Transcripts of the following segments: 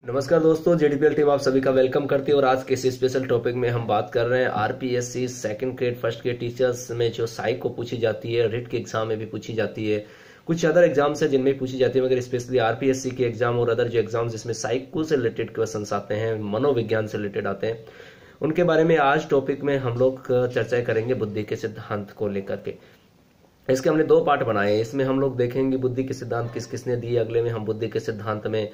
नमस्कार दोस्तों, जेडीपीएल टीम आप सभी का वेलकम करती है। और आज के इस स्पेशल टॉपिक में हम बात कर रहे हैं RPSC second grade first grade teachers में जो साइक को पूछी जाती है, रिट के एग्जाम में भी पूछी जाती है, कुछ अदर एग्जाम्स है जिनमें पूछी जाती है, मगर स्पेशली आरपीएससी के एग्जाम और अदर जो एग्जाम्स जिसमें साइको से रिलेटेड क्वेश्चन आते हैं, मनोविज्ञान से रिलेटेड आते हैं, उनके बारे में आज टॉपिक में हम लोग चर्चा करेंगे बुद्धि के सिद्धांत को लेकर के। इसके हमने दो पार्ट बनाए हैं। इसमें हम लोग देखेंगे बुद्धि के सिद्धांत किस किसने दिए, अगले में हम बुद्धि के सिद्धांत में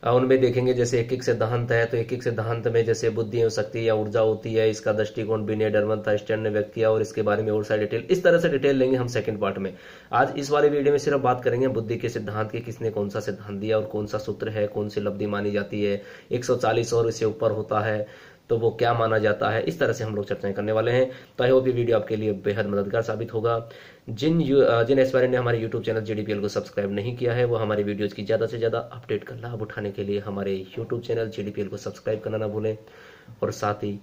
उनमें देखेंगे जैसे एक एक सिद्धांत है, तो एक एक सिद्धांत में जैसे बुद्धि हो सकती है या ऊर्जा होती है, इसका दृष्टिकोण बिने डरमन था स्टैंड ने व्यक्त किया और इसके बारे में और सारी डिटेल, इस तरह से डिटेल लेंगे हम सेकंड पार्ट में। आज इस वाले वीडियो में सिर्फ बात करेंगे बुद्धि के सिद्धांत के किसने कौन सा सिद्धांत दिया और कौन सा सूत्र है, कौन सी लब्धि मानी जाती है, 140 और इससे ऊपर होता है तो वो क्या माना जाता है, इस तरह से हम लोग चर्चाएं करने वाले हैं। तो आई होप ये वीडियो आपके लिए बेहद मददगार साबित होगा। जिन एस्पायरेंट ने हमारे यूट्यूब चैनल जेडीपीएल को सब्सक्राइब नहीं किया है, वो हमारे वीडियोज की ज्यादा से ज्यादा अपडेट का लाभ उठाने के लिए हमारे यूट्यूब चैनल जेडीपीएल को सब्सक्राइब करना ना भूलें। और साथ ही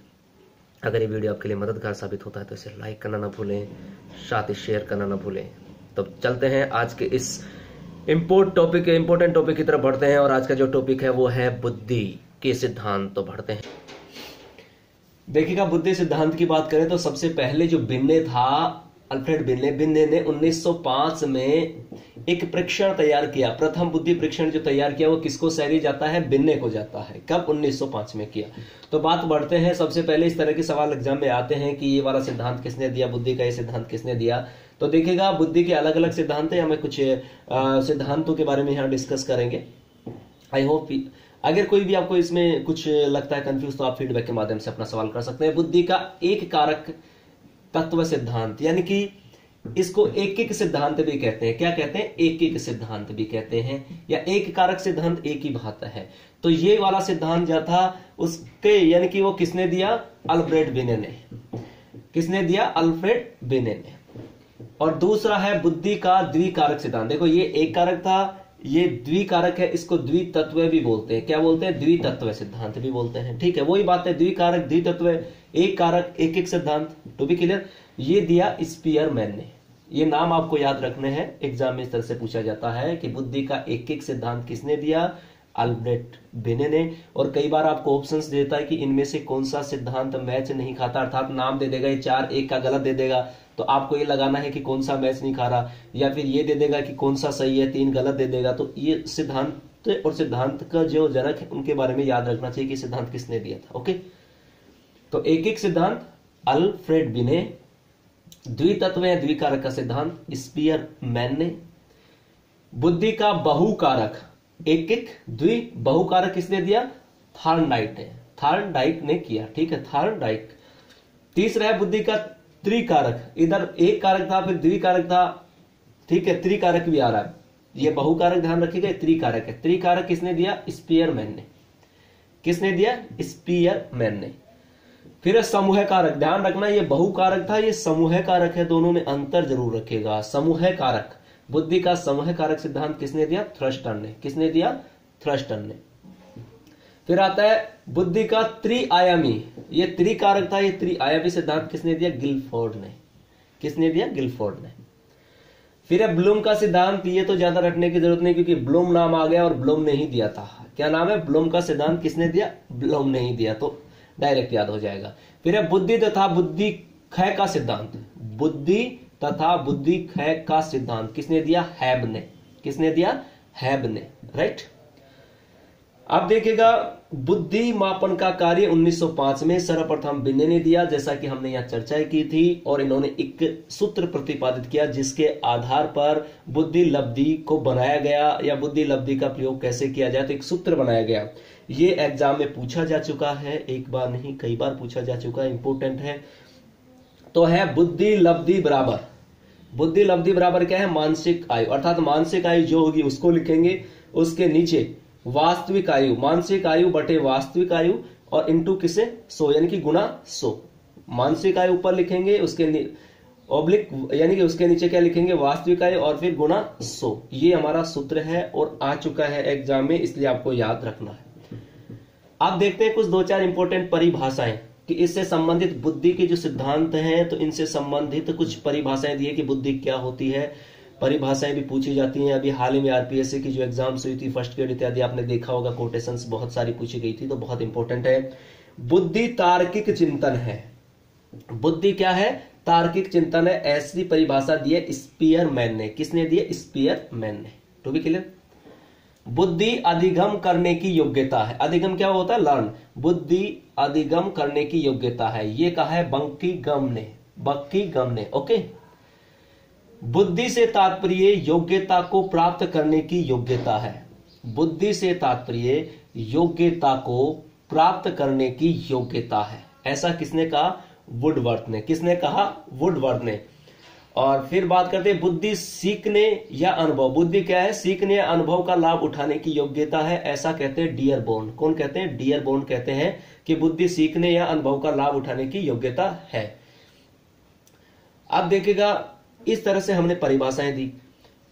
अगर ये वीडियो आपके लिए मददगार साबित होता है तो इसे लाइक करना ना भूलें, साथ ही शेयर करना ना भूलें। तो चलते हैं आज के इस इम्पोर्टेंट टॉपिक की तरफ बढ़ते हैं। और आज का जो टॉपिक है वो है बुद्धि के सिद्धांत। तो बढ़ते हैं। देखिएगा, बुद्धि सिद्धांत की बात करें तो सबसे पहले जो बिन्ने था, अल्फ्रेड बिन्ने ने 1905 में एक परीक्षण तैयार किया। प्रथम बुद्धि परीक्षण जो तैयार किया वो किसको सैरी जाता है? बिन्ने को जाता है। कब? 1905 में किया। तो बात बढ़ते हैं। सबसे पहले इस तरह के सवाल एग्जाम में आते हैं कि ये वाला सिद्धांत किसने दिया, बुद्धि का ये सिद्धांत किसने दिया। तो देखिएगा, बुद्धि के अलग अलग सिद्धांत है, हमें कुछ सिद्धांतों के बारे में यहाँ डिस्कस करेंगे। आई होप अगर कोई भी आपको इसमें कुछ लगता है कंफ्यूज तो आप फीडबैक के माध्यम से अपना सवाल कर सकते हैं। बुद्धि का एक कारक तत्व सिद्धांत, यानी कि इसको एक एक सिद्धांत भी कहते हैं। क्या कहते हैं? एक एक सिद्धांत भी कहते हैं, या एक कारक सिद्धांत एक ही बात है। तो ये वाला सिद्धांत जो था उसके यानी कि वो किसने दिया? अल्फ्रेड बिन्ने ने। किसने दिया? अल्फ्रेड बिन्ने ने। और दूसरा है बुद्धि का द्विकारक सिद्धांत। देखो, ये एक कारक था, ये द्विकारक है, इसको द्वितत्व भी बोलते हैं। क्या बोलते हैं? द्वितत्व सिद्धांत भी बोलते हैं। ठीक है, वही बात है, द्विकारक द्वितत्व, एक कारक एक एक सिद्धांत। टू बी क्लियर, ये दिया स्पीयरमैन ने। ये नाम आपको याद रखने हैं, एग्जाम में इस तरह से पूछा जाता है कि बुद्धि का एक एक सिद्धांत किसने दिया? अल्फ्रेड बिन्ने ने। और कई बार आपको ऑप्शंस देता है कि इनमें से कौन सा सिद्धांत मैच नहीं खाता, अर्थात नाम दे देगा, ये 4 एक का गलत दे देगा, तो आपको ये लगाना है कि कौन सा मैच नहीं खा रहा, या फिर ये दे देगा कि कौन सा सही है, 3 गलत दे देगा। तो ये सिद्धांत और सिद्धांत का जो जनक है उनके बारे में याद रखना चाहिए कि सिद्धांत किसने दिया था। ओके, तो एक एक सिद्धांत अल्फ्रेड बिन्ने, द्वितत्व या द्विकारक का सिद्धांत स्पीयरमैन ने। बुद्धि का बहुकारक एक एक बहुकारक किसने दिया? थॉर्नडाइक ने किया। ठीक है, थॉर्नडाइक। तीसरा है बुद्धि का त्रिकारक, इधर एक कारक था फिर द्विकारक था। ठीक है, त्रिकारक भी आ रहा है, ये बहुकारक ध्यान रखिएगा, त्रिकारक है। त्रिकारक किसने दिया? स्पीयरमैन ने। किसने दिया? स्पीयरमैन ने। फिर समूह कारक, ध्यान रखना, ये बहुकारक था, ये समूह कारक है, दोनों में अंतर जरूर रखिएगा। समूह कारक, बुद्धि का समूह कारक सिद्धांत किसने दिया? थ्रस्टर ने। किसने दिया? थ्रस्टर ने। फिर आता है बुद्धि का त्रिआयामी, ये त्रिकारक था, ये त्रिआयामी सिद्धांत किसने दिया? गिलफोर्ड ने। किसने दिया? गिलफोर्ड ने। फिर है ब्लूम का सिद्धांत, ये तो ज्यादा रटने की जरूरत नहीं क्योंकि ब्लूम नाम आ गया और ब्लूम ने ही दिया था। क्या नाम है? ब्लूम का सिद्धांत किसने दिया? ब्लूम ने ही दिया, तो डायरेक्ट याद हो जाएगा। फिर है बुद्धि तथा बुद्धि क्षय का सिद्धांत, बुद्धि तथा बुद्धि क्षय का सिद्धांत किसने दिया? हैब ने। किसने दिया? हैब ने। राइट। अब देखिएगा, बुद्धि मापन का कार्य 1905 में सर्वप्रथम बिन्ने ने दिया, जैसा कि हमने यहां चर्चा की थी। और इन्होंने एक सूत्र प्रतिपादित किया जिसके आधार पर बुद्धि लब्धि को बनाया गया, या बुद्धि लब्धि का प्रयोग कैसे किया जाए, तो एक सूत्र बनाया गया। ये एग्जाम में पूछा जा चुका है, एक बार नहीं कई बार पूछा जा चुका है, इंपोर्टेंट है। तो है बुद्धि लब्धि बराबर, बुद्धि लब्धि बराबर क्या है? मानसिक आयु, अर्थात मानसिक आयु जो होगी उसको लिखेंगे, उसके नीचे वास्तविक आयु, मानसिक आयु बटे वास्तविक आयु, और इंटू किसे? 100, यानी कि गुना 100। मानसिक आयु ऊपर लिखेंगे, उसके ऑब्लिक यानी कि उसके नीचे क्या लिखेंगे? वास्तविक आयु, और फिर गुना 100। ये हमारा सूत्र है और आ चुका है एग्जाम में, इसलिए आपको याद रखना है। आप देखते हैं कुछ 2-4 इंपोर्टेंट परिभाषाएं कि इससे संबंधित बुद्धि के जो सिद्धांत हैं, तो इनसे संबंधित कुछ परिभाषाएं दी है कि बुद्धि क्या होती है। परिभाषाएं भी पूछी जाती हैं। अभी हाल ही में आरपीएससी की जो एग्जाम्स हुई थी फर्स्ट ग्रेड इत्यादि आपने देखा होगा, कोटेशंस बहुत सारी पूछी गई थी, तो बहुत इंपॉर्टेंट है। बुद्धि तार्किक चिंतन है। बुद्धि क्या है? तार्किक चिंतन है। ऐसी परिभाषा दी है स्पीयरमैन ने। किसने दी है? स्पीयरमैन ने। टू बी क्लियर, बुद्धि अधिगम करने की योग्यता है। अधिगम क्या होता है? लर्न। बुद्धि अधिगम करने की योग्यता है, ये कहा है बंकिंगम ने। बंकिंगम ने, ओके। बुद्धि से तात्पर्य योग्यता को प्राप्त करने की योग्यता है। बुद्धि से तात्पर्य योग्यता को प्राप्त करने की योग्यता है, ऐसा किसने कहा? वुडवर्थ ने। किसने कहा? वुडवर्थ ने। और फिर बात करते हैं बुद्धि सीखने या अनुभव। बुद्धि क्या है? सीखने या अनुभव का लाभ उठाने की योग्यता है, ऐसा कहते हैं डियरबोर्न। कौन कहते हैं? डियरबोर्न कहते हैं कि बुद्धि सीखने या अनुभव का लाभ उठाने की योग्यता है। अब देखिएगा, इस तरह से हमने परिभाषाएं दी।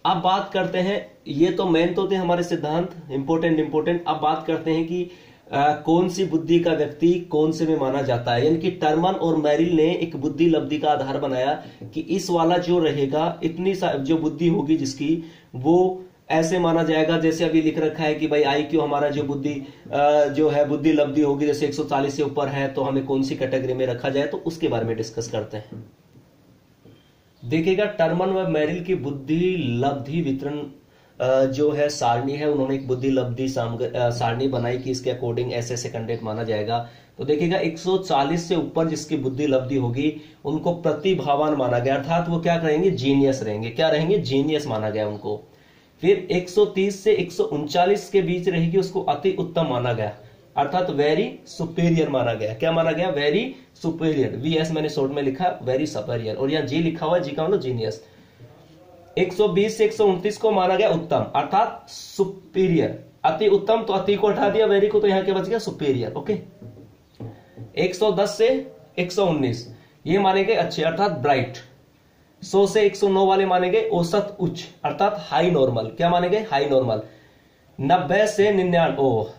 अब बात करते हैं, ये तो मेन तो थे हमारे सिद्धांत, इंपोर्टेंट। अब बात करते हैं कि कौन सी बुद्धि का व्यक्ति कौन से में माना जाता है। यानी कि टर्मन और मैरिल ने एक बुद्धि लब्धि का आधार बनाया कि इस वाला जो रहेगा, इतनी जो बुद्धि होगी जिसकी, वो ऐसे माना जाएगा जैसे अभी लिख रखा है कि भाई IQ हमारा जो बुद्धि जो है बुद्धि लब्धि होगी, जैसे 140 से ऊपर है तो हमें कौन सी कैटेगरी में रखा जाए, तो उसके बारे में डिस्कस करते हैं। देखिएगा, टर्मन व मैरिल की बुद्धि लब्धि वितरण जो है सारणी है, उन्होंने एक बुद्धि लब्धि सारणी बनाई कि इसके अकॉर्डिंग ऐसे से कैंडिडेट माना जाएगा। तो देखिएगा, 140 से ऊपर जिसकी बुद्धि लब्धि होगी उनको प्रतिभावान माना गया, अर्थात वो क्या करेंगे? जीनियस रहेंगे। क्या रहेंगे? जीनियस माना गया उनको। फिर 130 से 139 के बीच रहेगी, उसको अति उत्तम माना गया, अर्थात वेरी सुपेरियर माना गया। क्या माना गया? Very superior. VS मैंने शॉर्ट में लिखा, वेरी सुपेरियर, और यहाँ G लिखा हुआ, G का मतलब जीनियस। 120 से 129 को माना गया उत्तम, अर्थात सुपीरियर। अति उत्तम तो अति को हटा दिया, वेरी को, तो यहां क्या बच गया? Superior, okay. 110 से 119 ये माने गए अच्छे, अर्थात ब्राइट। 100 से 109 वाले माने गए औसत उच्च, अर्थात हाई नॉर्मल। क्या माने गए? High normal. 90 से 99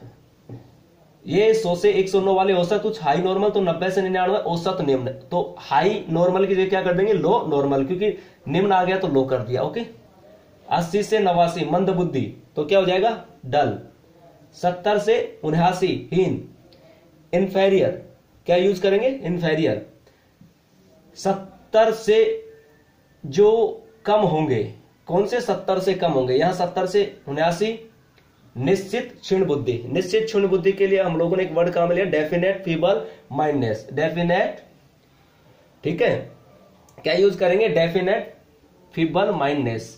ये 100 से 109 वाले औसत उच्च हाई नॉर्मल, तो 90 से 99 औसत निम्न। तो हाई नॉर्मल की जगह क्या कर देंगे? लो नॉर्मल, क्योंकि निम्न आ गया तो लो कर दिया, ओके। 80 से 89 मंद बुद्धि, तो क्या हो जाएगा? डल। 70 से 79 हीन, इंफेरियर। क्या यूज करेंगे? इंफेरियर। 70 से जो कम होंगे, कौन से 70 से कम होंगे? यहां 70 से 79 निश्चित क्षीण बुद्धि। निश्चित क्षीण बुद्धि के लिए हम लोगों ने एक वर्ड काम लिया, डेफिनेट फीबल माइंडनेस। डेफिनेट, ठीक है, क्या यूज करेंगे? डेफिनेट फीबल माइंडनेस,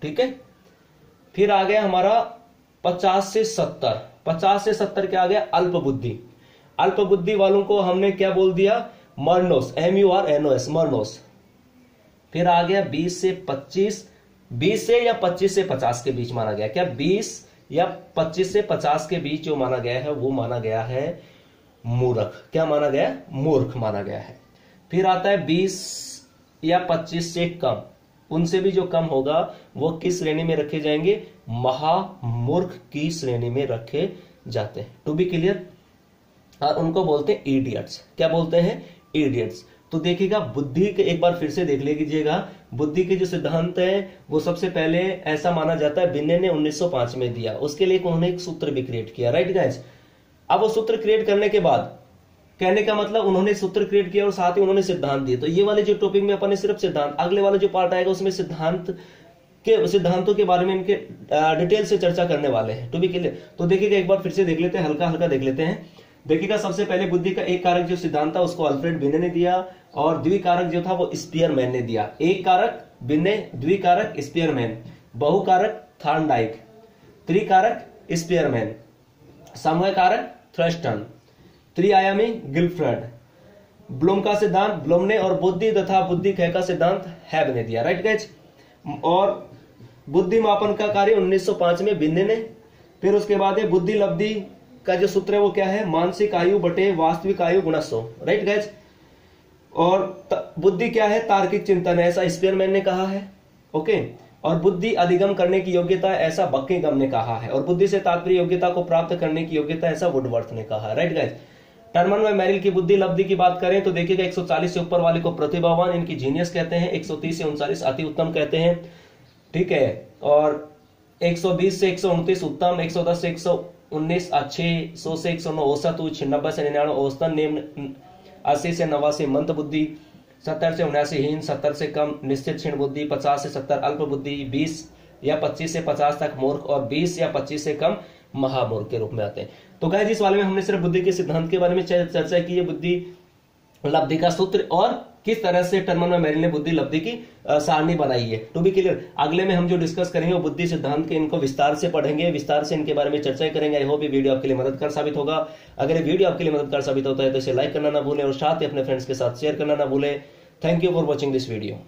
ठीक है। फिर आ गया हमारा 50 से 70। 50 से 70 क्या आ गया? अल्प बुद्धि। अल्प बुद्धि वालों को हमने क्या बोल दिया? मर्नोस, MURNOS, मर्नोस। फिर आ गया 20 से 25, 20 से या 25 से 50 के बीच माना गया। क्या? 20 या 25 से 50 के बीच जो माना गया है वो माना गया है मूर्ख। क्या माना गया? मूर्ख माना गया है। फिर आता है 20 या 25 से कम, उनसे भी जो कम होगा वो किस श्रेणी में रखे जाएंगे? महामूर्ख की श्रेणी में रखे जाते हैं। टू बी क्लियर, और उनको बोलते हैं इडियट्स। क्या बोलते हैं? इडियट्स। तो देखिएगा, बुद्धि के एक बार फिर से देख लीजिएगा, बुद्धि के जो सिद्धांत है वो सबसे पहले ऐसा माना जाता है बिन्ने ने 1905 में दिया। उसके लिए उन्होंने एक सूत्र भी क्रिएट किया, राइट गाइस। अब वो सूत्र क्रिएट करने के बाद, कहने का मतलब उन्होंने सूत्र क्रिएट किया और साथ ही उन्होंने सिद्धांत दिए। तो ये वाले जो टॉपिक में अपन ने सिर्फ सिद्धांत, अगले वाला जो पार्ट आएगा उसमें सिद्धांतों के बारे में इनके डिटेल से चर्चा करने वाले हैं। टू बी क्लियर, तो देखिएगा एक बार फिर से देख लेते हैं, हल्का हल्का देख लेते हैं। देखिएगा, सबसे पहले बुद्धि का एक कारक जो सिद्धांत था उसको अल्फ्रेड बिन्ने ने दिया, और द्विकारक जो था वो स्पीयरमैन ने दिया। एक कारक बिन्ने, द्विकारक स्पीयरमैन, बहुकारक थॉर्नडाइक, त्रिकारक स्पीयरमैन, समूह कारक थ्रस्टन, त्रिआयामी गिलफ्रेड, ब्लूम का सिद्धांत ब्लूम ने, और बुद्धि तथा बुद्धि क्षय का सिद्धांत हैब ने दिया, राइट गाइस। और बुद्धि मापन का कार्य 1905 में बिन्ने ने। फिर उसके बाद है बुद्धि लब्धि का जो सूत्र है वो क्या है? मानसिक आयु बटे वास्तविक आयु गुणा 100, राइट गाइस। और बुद्धि क्या है? तार्किक चिंतन है, ऐसा स्पीयरमैन ने कहा है, ओके। और बुद्धि अधिगम करने की योग्यता है, ऐसा बकिंगम ने कहा है। और बुद्धि से तात्पर्य योग्यता को प्राप्त करने की योग्यता, ऐसा वुडवर्थ ने कहा, राइट गाइस। टर्मन में मेरिल की बुद्धि लब्धि की बात करें तो देखिएगा 140 से ऊपर वाले को प्रतिभावान, इनकी जीनियस कहते हैं, 130 से 39 अति उत्तम कहते हैं, ठीक है, और 120 से 129 उत्तम, 110 से 119 अच्छे, 100 से 109 औसत उच्च, 90 से 99 औसतन निम्न, 80 से 89 मंद बुद्धि, 70 से 79 हीन, 70 से कम निश्चित क्षीण बुद्धि, 50 से 70 अल्प बुद्धि, 20 या 25 से 50 तक मूर्ख और 20 या 25 से कम महामूर्ख के रूप में आते हैं। तो गाइस इस वाले में हमने सिर्फ बुद्धि के सिद्धांत के बारे में चर्चा की है, बुद्धि लब्धि का सूत्र और किस तरह से टर्मन में मेरिल ने बुद्धि लब्धि की सारणी बनाई है। टू बी क्लियर, अगले में हम जो डिस्कस करेंगे वो बुद्धि सिद्धांत के इनको विस्तार से पढ़ेंगे, विस्तार से इनके बारे में चर्चा करेंगे। आई होप ये वीडियो आपके लिए मददगार साबित होगा। अगर ये वीडियो आपके लिए मददगार साबित होता है तो इसे लाइक करना ना भूलें और साथ ही अपने फ्रेंड्स के साथ शेयर करना ना भूलें। Thank you for watching this video.